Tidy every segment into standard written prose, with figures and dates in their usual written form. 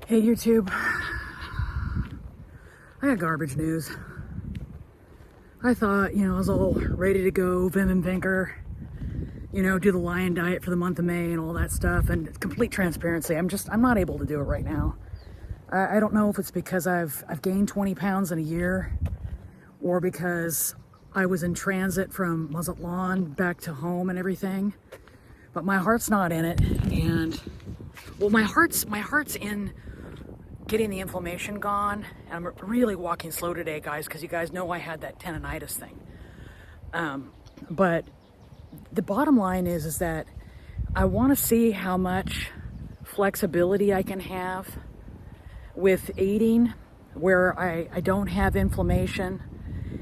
Hey YouTube, I got garbage news. I thought, I was all ready to go, vim and vinker, do the lion diet for the month of May and all that stuff. And complete transparency, I'm not able to do it right now. I don't know if it's because I've gained 20 pounds in a year, or because I was in transit from Mazatlan back to home and everything. But my heart's not in it, and well, my heart's in getting the inflammation gone. And I'm really walking slow today, guys, because you guys know I had that tendonitis thing. But the bottom line is that I want to see how much flexibility I can have with eating, where I don't have inflammation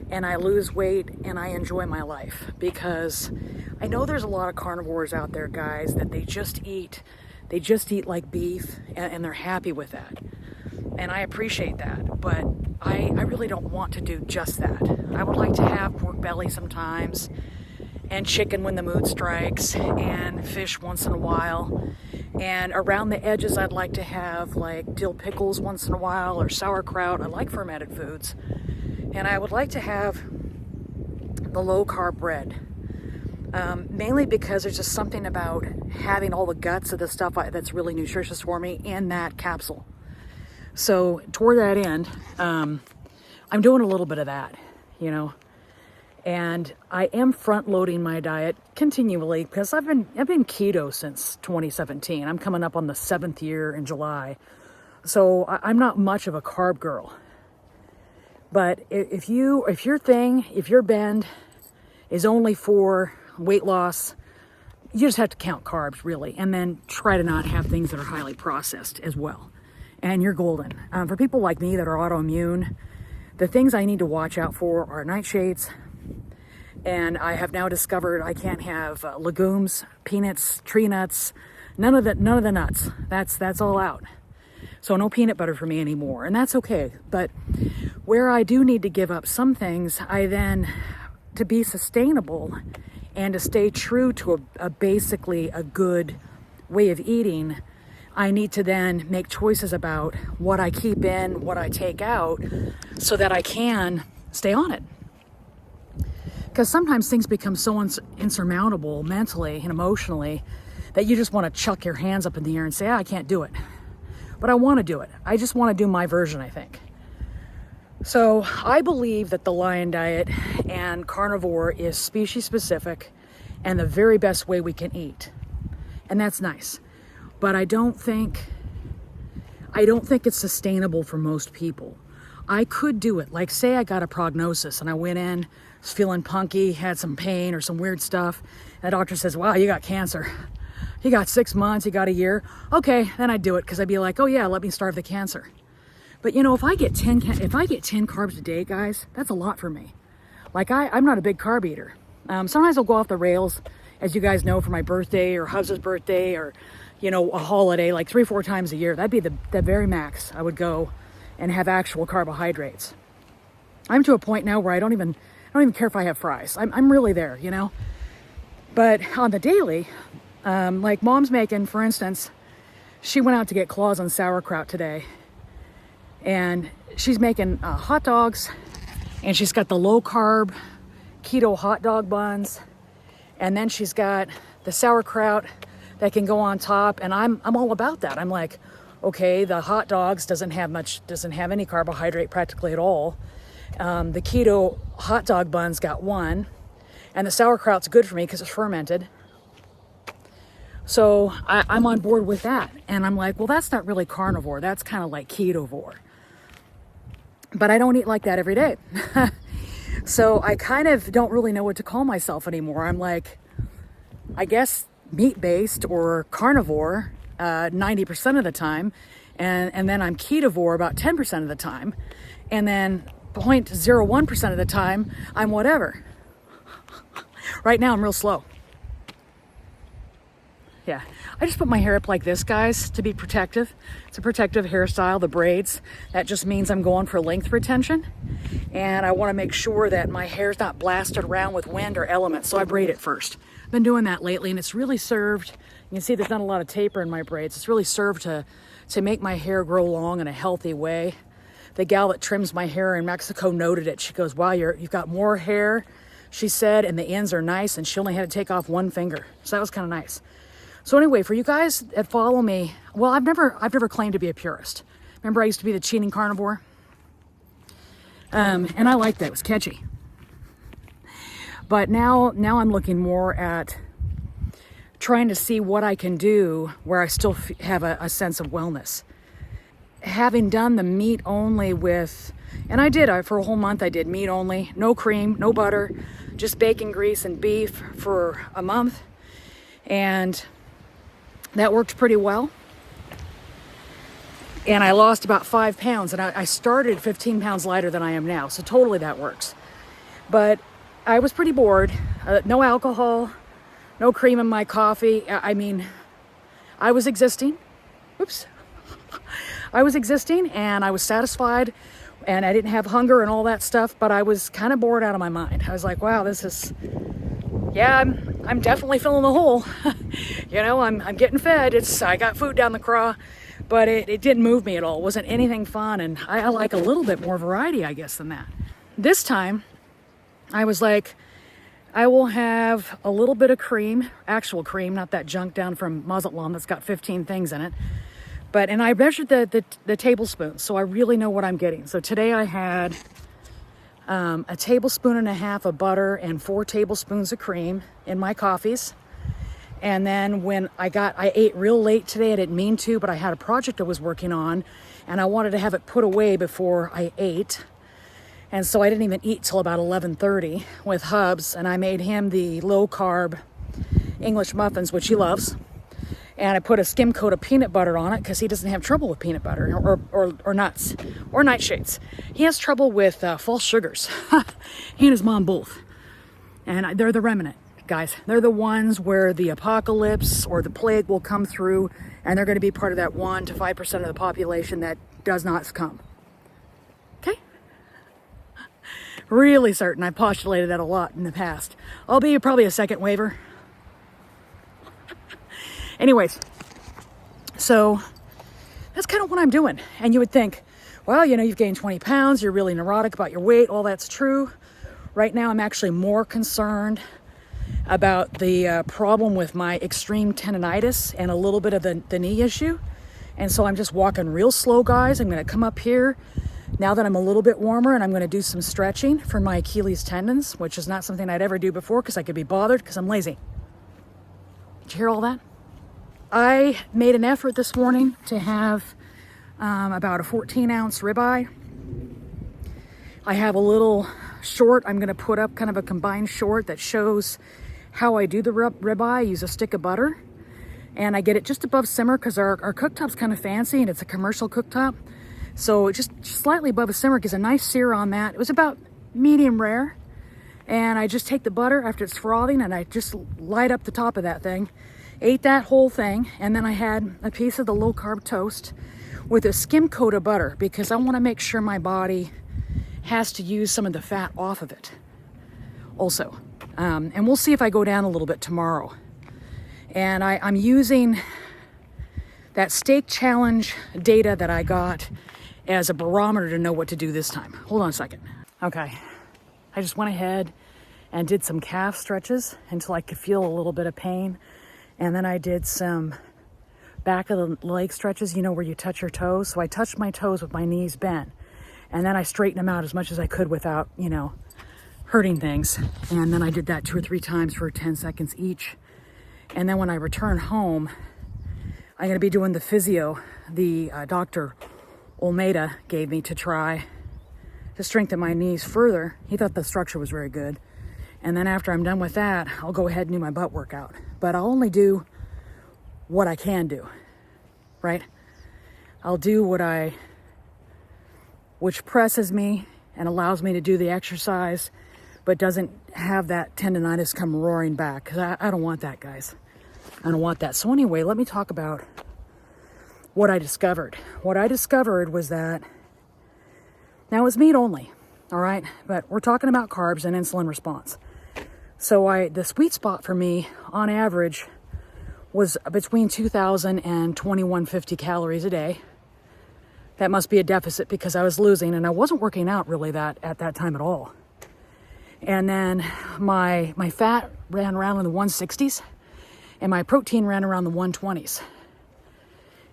and I lose weight and I enjoy my life. Because I know there's a lot of carnivores out there, guys, that they just eat like beef and they're happy with that. And I appreciate that, but I really don't want to do just that. I would like to have pork belly sometimes, and chicken when the mood strikes, and fish once in a while. And around the edges, I'd like to have like dill pickles once in a while, or sauerkraut. I like fermented foods. And I would like to have the low carb bread. Mainly because there's just something about having all the guts of the stuff that's really nutritious for me in that capsule. So toward that end, I'm doing a little bit of that, and I am front loading my diet continually because I've been keto since 2017. I'm coming up on the 7th year in July. So I'm not much of a carb girl. But if your bend is only for weight loss, you just have to count carbs, really, and then try to not have things that are highly processed as well. And you're golden. For people like me that are autoimmune, the things I need to watch out for are nightshades. And I have now discovered I can't have legumes, peanuts, tree nuts, none of the nuts. That's all out. So no peanut butter for me anymore, and that's okay. But where I do need to give up some things, I then, to be sustainable and to stay true to basically a good way of eating, I need to then make choices about what I keep in, what I take out, so that I can stay on it. Because sometimes things become so insurmountable mentally and emotionally that you just want to chuck your hands up in the air and say, I can't do it. But I want to do it. I just want to do my version, I think. So I believe that the lion diet and carnivore is species specific and the very best way we can eat. And that's nice. But I don't think it's sustainable for most people. I could do it. Like, say I got a prognosis and I went in, was feeling punky, had some pain or some weird stuff. And the doctor says, wow, you got cancer. You got 6 months, you got a year. Okay, then I'd do it, because I'd be like, oh yeah, let me starve the cancer. But if I get 10 carbs a day, guys, that's a lot for me. Like, I'm not a big carb eater. Sometimes I'll go off the rails, as you guys know, for my birthday or husband's birthday, or a holiday, like 3-4 times a year. That'd be the very max I would go and have actual carbohydrates. I'm to a point now where I don't even care if I have fries. I'm really there, But on the daily, like Mom's making, for instance, she went out to get claws on sauerkraut today, and she's making hot dogs, and she's got the low carb keto hot dog buns, and then she's got the sauerkraut that can go on top, and I'm all about that. I'm like, okay, the hot dogs doesn't have any carbohydrate practically at all. The keto hot dog buns got one, and the sauerkraut's good for me because it's fermented. So I'm on board with that, and I'm like, well, that's not really carnivore. That's kind of like ketovore. But I don't eat like that every day. So I kind of don't really know what to call myself anymore. I'm like, I guess meat-based or carnivore 90% of the time, and then I'm ketovore about 10% of the time, and then 0.01% of the time I'm whatever. Right now I'm real slow. Yeah, I just put my hair up like this, guys, to be protective. It's a protective hairstyle, the braids. That just means I'm going for length retention, and I want to make sure that my hair's not blasted around with wind or elements, so I braid it first. Been doing that lately, and it's really served. You can see there's not a lot of taper in my braids. It's really served to to make my hair grow long in a healthy way. The gal that trims my hair in Mexico noted it. She goes, wow, you've got more hair, she said, and the ends are nice, and she only had to take off one finger. So that was kind of nice. So anyway, for you guys that follow me, well, I've never claimed to be a purist. Remember, I used to be the cheating carnivore? And I liked that. It was catchy. But now I'm looking more at trying to see what I can do where I still have a sense of wellness. Having done the meat only and I did, for a whole month I did meat only, no cream, no butter, just bacon grease and beef for a month. And that worked pretty well. And I lost about 5 pounds, and I started 15 pounds lighter than I am now. So totally that works. But I was pretty bored. No alcohol, no cream in my coffee. I mean, I was existing. Oops. I was existing, and I was satisfied, and I didn't have hunger and all that stuff, but I was kind of bored out of my mind. I was like, wow, I'm definitely filling the hole. I'm getting fed. I got food down the craw, but it didn't move me at all. It wasn't anything fun, and I like a little bit more variety, I guess, than that. This time, I was like, I will have a little bit of cream, actual cream, not that junk down from Mazatlan that's got 15 things in it. And I measured the tablespoons, so I really know what I'm getting. So today I had a tablespoon and a half of butter and 4 tablespoons of cream in my coffees. And then when I ate real late today. I didn't mean to, but I had a project I was working on, and I wanted to have it put away before I ate. And so I didn't even eat till about 11:30 with Hubs, and I made him the low-carb English muffins, which he loves. And I put a skim coat of peanut butter on it because he doesn't have trouble with peanut butter or nuts or nightshades. He has trouble with false sugars. He and his mom both. And they're the remnant, guys. They're the ones where the apocalypse or the plague will come through, and they're going to be part of that 1 to 5% of the population that does not succumb. Okay? Really certain. I postulated that a lot in the past. I'll be probably a second waiver. Anyways, so that's kind of what I'm doing. And you would think, well, you've gained 20 pounds, you're really neurotic about your weight, all that's true. Right now, I'm actually more concerned about the problem with my extreme tendonitis and a little bit of the knee issue. And so I'm just walking real slow, guys. I'm going to come up here now that I'm a little bit warmer, and I'm going to do some stretching for my Achilles tendons, which is not something I'd ever do before because I could be bothered because I'm lazy. Did you hear all that? I made an effort this morning to have about a 14-ounce ribeye. I have a little short I'm going to put up, kind of a combined short that shows how I do the ribeye. I use a stick of butter, and I get it just above simmer because our cooktop's kind of fancy, and it's a commercial cooktop. So just slightly above a simmer gives a nice sear on that. It was about medium rare, and I just take the butter after it's frothing, and I just light up the top of that thing. Ate that whole thing, and then I had a piece of the low-carb toast with a skim coat of butter because I want to make sure my body has to use some of the fat off of it also. And we'll see if I go down a little bit tomorrow. And I'm using that steak challenge data that I got as a barometer to know what to do this time. Hold on a second. Okay, I just went ahead and did some calf stretches until I could feel a little bit of pain. And then I did some back of the leg stretches, where you touch your toes. So I touched my toes with my knees bent. And then I straightened them out as much as I could without, hurting things. And then I did that 2 or 3 times for 10 seconds each. And then when I return home, I'm going to be doing the physio the Dr. Olmeda gave me to try to strengthen my knees further. He thought the structure was very good. And then after I'm done with that, I'll go ahead and do my butt workout. But I'll only do what I can do, right? I'll do which presses me and allows me to do the exercise, but doesn't have that tendonitis come roaring back. Because I don't want that, guys. I don't want that. So anyway, let me talk about what I discovered. What I discovered was that, now it's meat only, all right? But we're talking about carbs and insulin response. So the sweet spot for me, on average, was between 2,000 and 2,150 calories a day. That must be a deficit because I was losing, and I wasn't working out really at that time at all. And then my fat ran around in the 160s, and my protein ran around the 120s.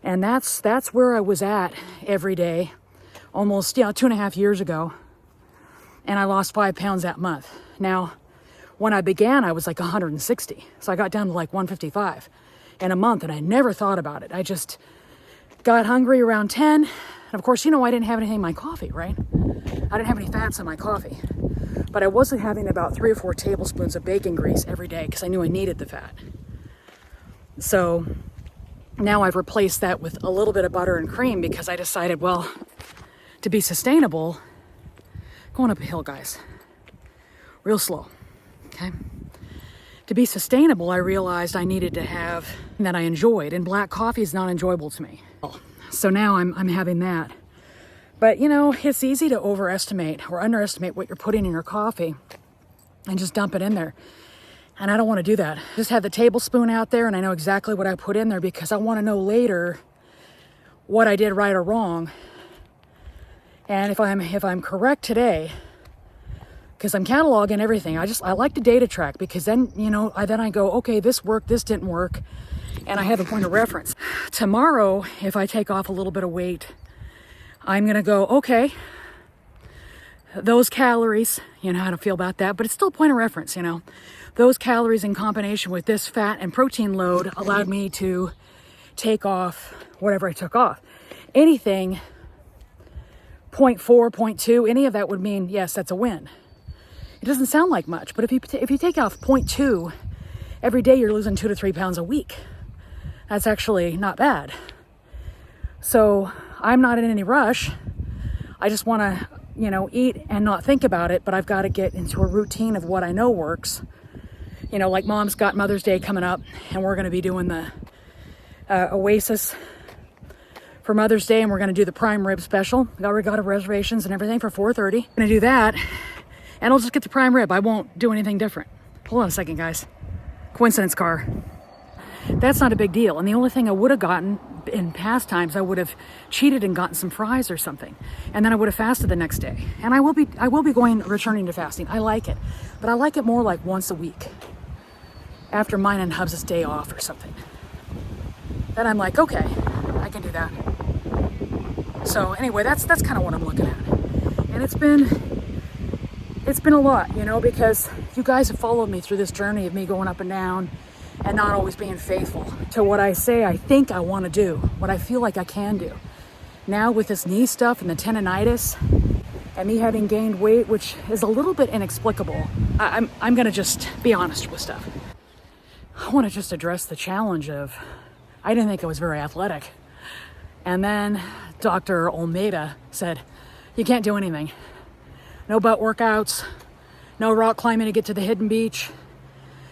And that's where I was at every day, almost 2.5 years ago. And I lost 5 pounds that month. Now, when I began, I was like 160. So I got down to like 155 in a month, and I never thought about it. I just got hungry around 10. And of course, I didn't have anything in my coffee, right? I didn't have any fats in my coffee. But I wasn't having about 3 or 4 tablespoons of bacon grease every day because I knew I needed the fat. So now I've replaced that with a little bit of butter and cream because I decided, well, to be sustainable, going up a hill, guys, real slow, okay? To be sustainable, I realized I needed to have that I enjoyed, and black coffee is not enjoyable to me. So now I'm having that. But it's easy to overestimate or underestimate what you're putting in your coffee and just dump it in there. And I don't want to do that. Just have the tablespoon out there, and I know exactly what I put in there because I want to know later what I did right or wrong. And if I'm correct today, because I'm cataloging everything, I like to data track because then I go, okay, this worked, this didn't work, and I have a point of reference. Tomorrow, if I take off a little bit of weight, I'm gonna go, okay, those calories, how to feel about that, but it's still a point of reference, Those calories in combination with this fat and protein load allowed me to take off whatever I took off. Anything 0.4, 0.2, any of that would mean, yes, that's a win. It doesn't sound like much, but if you take off 0.2, every day you're losing 2 to 3 pounds a week. That's actually not bad. So I'm not in any rush. I just want to, eat and not think about it, but I've got to get into a routine of what I know works. Like Mom's got Mother's Day coming up, and we're going to be doing the Oasis for Mother's Day, and we're going to do the prime rib special. We already got reservations and everything for 4:30. I'm going to do that, and I'll just get the prime rib. I won't do anything different. Hold on a second, guys. Coincidence car. That's not a big deal. And the only thing I would have gotten in past times, I would have cheated and gotten some fries or something. And then I would have fasted the next day. And I will be returning to fasting. I like it. But I like it more like once a week. After mine and Hubs' day off or something. Then I'm like, okay, I can do that. So anyway, that's kind of what I'm looking at. And it's been a lot, because you guys have followed me through this journey of me going up and down and not always being faithful to what I say I think I want to do, what I feel like I can do. Now with this knee stuff and the tendonitis and me having gained weight, which is a little bit inexplicable, I'm going to just be honest with stuff. I want to just address the challenge of, I didn't think I was very athletic. And then Dr. Almeida said, you can't do anything. No butt workouts, no rock climbing to get to the hidden beach.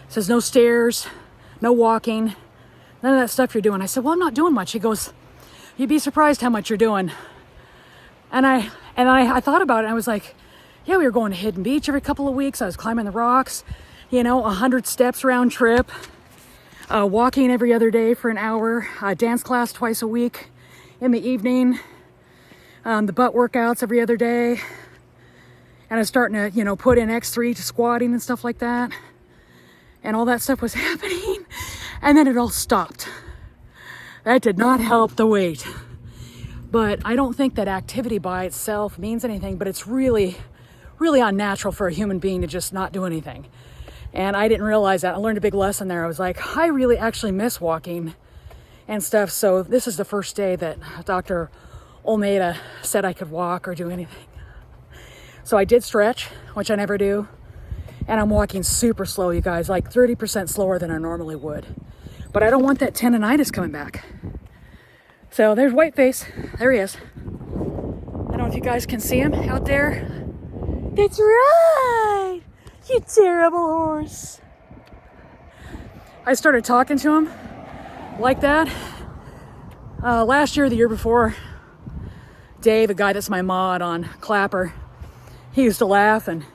Says no stairs, no walking, none of that stuff you're doing. I said, well, I'm not doing much. He goes, you'd be surprised how much you're doing. And I thought about it, and I was like, yeah, we were going to hidden beach every couple of weeks. I was climbing the rocks, 100 steps round trip, walking every other day for an hour, dance class twice a week in the evening, the butt workouts every other day. And I was starting to, put in X3 to squatting and stuff like that. And all that stuff was happening. And then it all stopped. That did not help the weight. But I don't think that activity by itself means anything, but it's really, really unnatural for a human being to just not do anything. And I didn't realize that. I learned a big lesson there. I was like, I really actually miss walking and stuff. So this is the first day that Dr. Almeida said I could walk or do anything. So I did stretch, which I never do. And I'm walking super slow, you guys, like 30% slower than I normally would. But I don't want that tendonitis coming back. So there's Whiteface. There he is. I don't know if you guys can see him out there. That's right, you terrible horse. I started talking to him like that last year, the year before. Dave, a guy that's my mod on Clapper, he used to laugh, and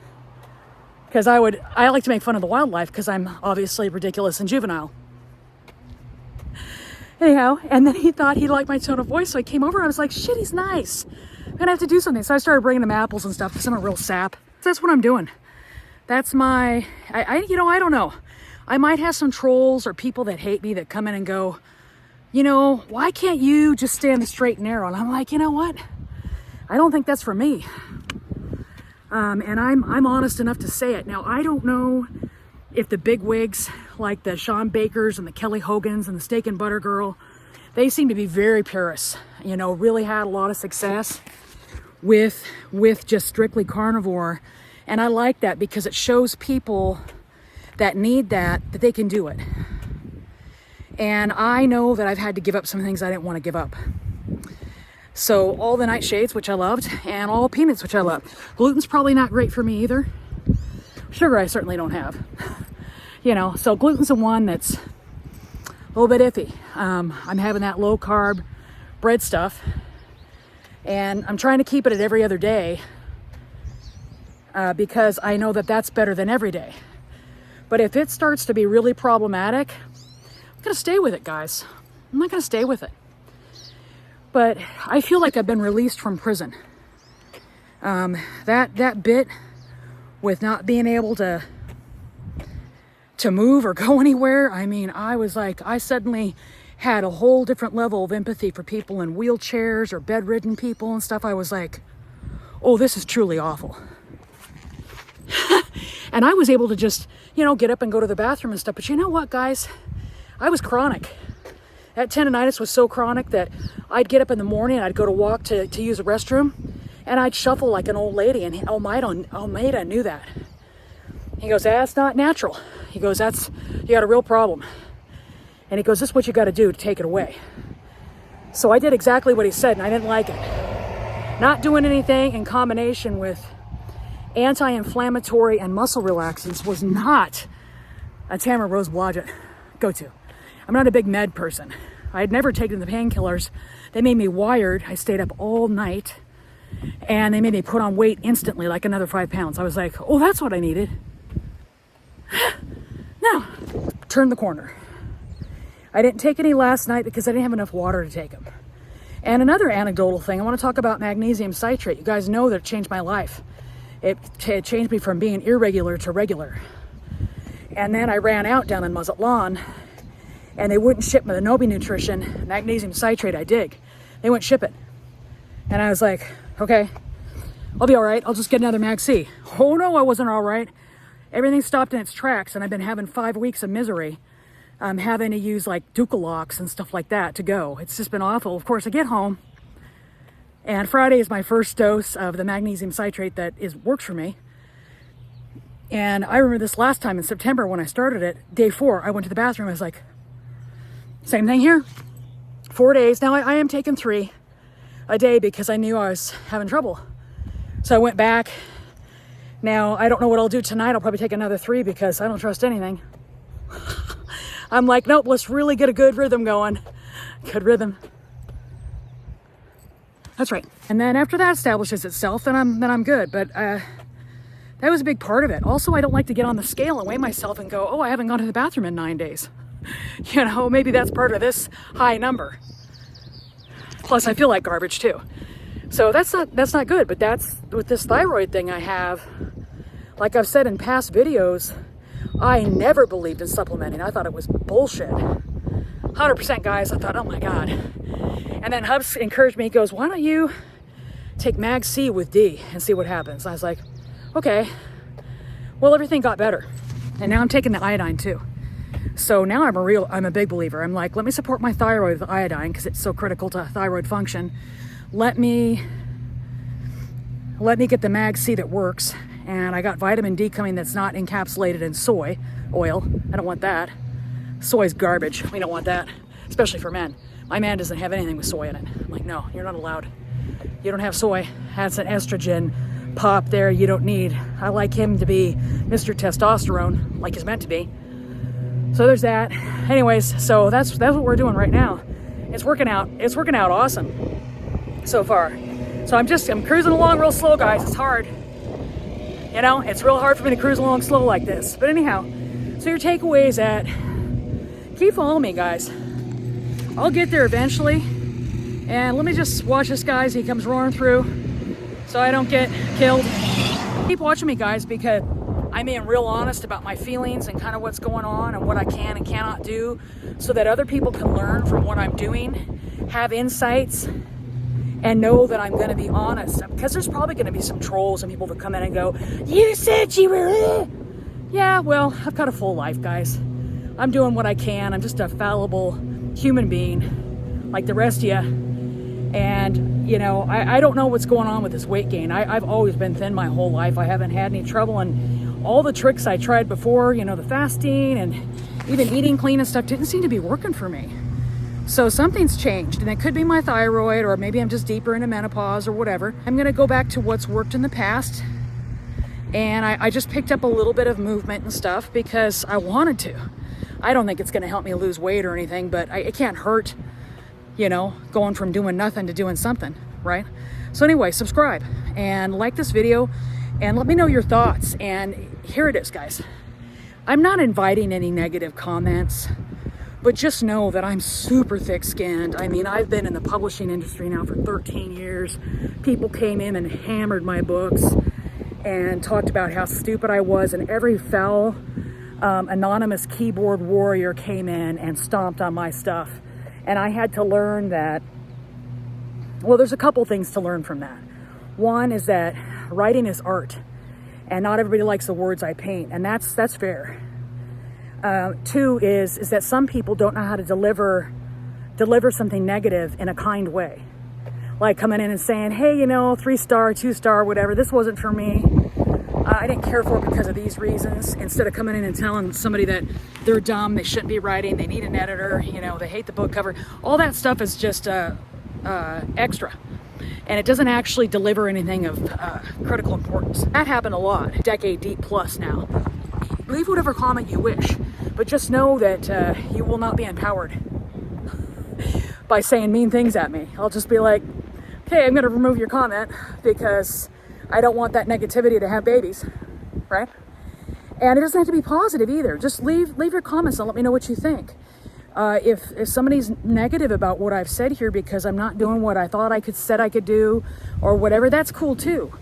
because I like to make fun of the wildlife because I'm obviously ridiculous and juvenile. Anyhow, and then he thought he liked my tone of voice, so I came over and I was like, shit, he's nice. I'm gonna have to do something. So I started bringing him apples and stuff because I'm a real sap. So that's what I'm doing. That's my, I don't know. I might have some trolls or people that hate me that come in and go, you know, why can't you just stay on the straight and narrow? And I'm like, you know what? I don't think that's for me. And I'm honest enough to say it. Now, I don't know if the big wigs like the Sean Bakers and the Kelly Hogans and the Steak and Butter Girl, they seem to be very purists, you know, really had a lot of success with just strictly carnivore. And I like that because it shows people that need that they can do it. And I know that I've had to give up some things I didn't want to give up. So all the nightshades, which I loved, and all peanuts, which I love. Gluten's probably not great for me either. Sugar I certainly don't have. You know, so gluten's the one that's a little bit iffy. I'm having that low carb bread stuff, and I'm trying to keep it at every other day because I know that that's better than every day. But if it starts to be really problematic, I'm gonna stay with it, guys. I'm not gonna stay with it. But I feel like I've been released from prison. That bit with not being able to move or go anywhere, I mean, I suddenly had a whole different level of empathy for people in wheelchairs or bedridden people and stuff. I was like, oh, this is truly awful. And I was able to just, you know, get up and go to the bathroom and stuff. But you know what, guys? I was chronic. That tendonitis was so chronic that I'd get up in the morning and I'd go to walk to use the restroom, and I'd shuffle like an old lady. And Almeida knew that. He goes, that's not natural. He goes, you got a real problem. And he goes, this is what you got to do to take it away. So I did exactly what he said, and I didn't like it. Not doing anything in combination with anti-inflammatory and muscle relaxants was not a Tamara Rose Blodgett go-to. I'm not a big med person. I had never taken the painkillers. They made me wired. I stayed up all night, and they made me put on weight instantly, like another 5 pounds. I was like, oh, that's what I needed. Now, turn the corner. I didn't take any last night because I didn't have enough water to take them. And another anecdotal thing, I want to talk about magnesium citrate. You guys know that it changed my life. It changed me from being irregular to regular. And then I ran out down in Muzzet Lawn, and they wouldn't ship me the Nobi Nutrition magnesium citrate I dig. They wouldn't ship it. And I was like, okay, I'll be all right. I'll just get another Mag C. Oh no, I wasn't all right. Everything stopped in its tracks, and I've been having 5 weeks of misery. I'm having to use like Ducalox and stuff like that to go. It's just been awful. Of course, I get home, and Friday is my first dose of the magnesium citrate that works for me. And I remember this last time in September when I started it, day 4, I went to the bathroom. I was like, same thing here. 4 days. Now I am taking 3 a day because I knew I was having trouble. So I went back. Now I don't know what I'll do tonight. I'll probably take another 3 because I don't trust anything. I'm like, nope, let's really get a good rhythm going. Good rhythm. That's right. And then after that establishes itself, then I'm good. But that was a big part of it. Also, I don't like to get on the scale and weigh myself and go, oh, I haven't gone to the bathroom in 9 days. You know, maybe that's part of this high number. Plus, I feel like garbage too. So that's not good. But that's with this thyroid thing I have. Like I've said in past videos, I never believed in supplementing. I thought it was bullshit. 100%, guys. I thought, oh my God. And then Hubs encouraged me. He goes, why don't you take Mag C with D and see what happens? I was like, okay. Well, everything got better. And now I'm taking the iodine too. So now I'm a big believer. I'm like, let me support my thyroid with iodine because it's so critical to thyroid function. Let me get the Mag C that works. And I got vitamin D coming that's not encapsulated in soy oil. I don't want that. Soy's garbage. We don't want that, especially for men. My man doesn't have anything with soy in it. I'm like, no, you're not allowed. You don't have soy. That's an estrogen pop there you don't need. I like him to be Mr. Testosterone, like he's meant to be. So there's that. Anyways, so that's what we're doing right now. It's working out. It's working out awesome so far. So I'm cruising along real slow, guys. It's hard. You know, it's real hard for me to cruise along slow like this. But anyhow, so your takeaways keep following me, guys. I'll get there eventually. And let me just watch this guy as he comes roaring through so I don't get killed. Keep watching me, guys, because I'm being real honest about my feelings and kind of what's going on and what I can and cannot do, so that other people can learn from what I'm doing, have insights, and know that I'm going to be honest. Because there's probably going to be some trolls and people that come in and go, you said you were... Yeah, well, I've got a full life, guys. I'm doing what I can. I'm just a fallible human being like the rest of you. And, you know, I don't know what's going on with this weight gain. I've always been thin my whole life. I haven't had any trouble. And all the tricks I tried before, you know, the fasting and even eating clean and stuff didn't seem to be working for me. So something's changed. And it could be my thyroid, or maybe I'm just deeper into menopause or whatever. I'm going to go back to what's worked in the past. And I just picked up a little bit of movement and stuff because I wanted to. I don't think it's going to help me lose weight or anything, but it can't hurt, you know, going from doing nothing to doing something, right? So anyway, subscribe and like this video and let me know your thoughts. And here it is, guys. I'm not inviting any negative comments, but just know that I'm super thick-skinned. I mean, I've been in the publishing industry now for 13 years. People came in and hammered my books and talked about how stupid I was, and every foul anonymous keyboard warrior came in and stomped on my stuff. And I had to learn that, well, there's a couple things to learn from that. One is that writing is art, and not everybody likes the words I paint, and that's fair. Two is that some people don't know how to deliver something negative in a kind way. Like coming in and saying, hey, you know, 3-star, 2-star, whatever, this wasn't for me. I didn't care for it because of these reasons. Instead of coming in and telling somebody that they're dumb, they shouldn't be writing, they need an editor, you know, they hate the book cover. All that stuff is just extra. And it doesn't actually deliver anything of critical importance. That happened a lot, a decade deep plus now. Leave whatever comment you wish, but just know that you will not be empowered by saying mean things at me. I'll just be like, okay, I'm gonna remove your comment because I don't want that negativity to have babies, right? And it doesn't have to be positive either. Just leave your comments and let me know what you think. If somebody's negative about what I've said here because I'm not doing what I thought said I could do or whatever, that's cool too.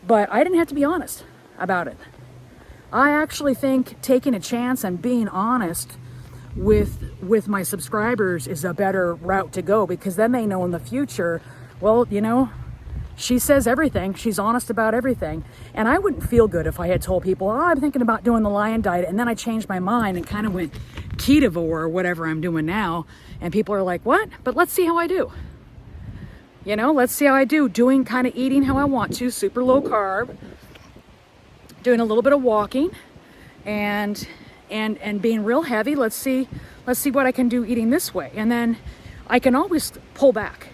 But I didn't have to be honest about it. I actually think taking a chance and being honest with my subscribers is a better route to go, because then they know in the future, well, you know, she says everything. She's honest about everything. And I wouldn't feel good if I had told people, oh, I'm thinking about doing the lion diet, and then I changed my mind and kind of went ketovore or whatever I'm doing now. And people are like, what? But let's see how I do. You know, let's see how I do doing kind of eating how I want to, super low carb, doing a little bit of walking and being real heavy. Let's see what I can do eating this way. And then I can always pull back.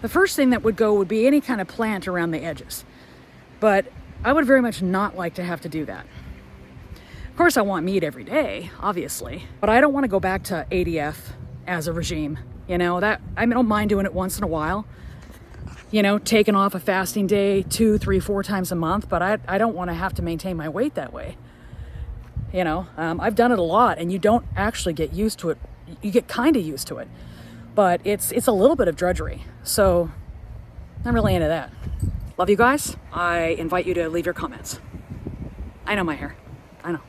The first thing that would go would be any kind of plant around the edges. But I would very much not like to have to do that. Of course, I want meat every day, obviously, but I don't want to go back to ADF as a regime. You know, that I don't mind doing it once in a while. You know, taking off a fasting day 2, 3, 4 times a month, but I don't want to have to maintain my weight that way. You know, I've done it a lot, and you don't actually get used to it. You get kind of used to it. But it's a little bit of drudgery. So I'm really into that. Love you guys. I invite you to leave your comments. I know my hair. I know.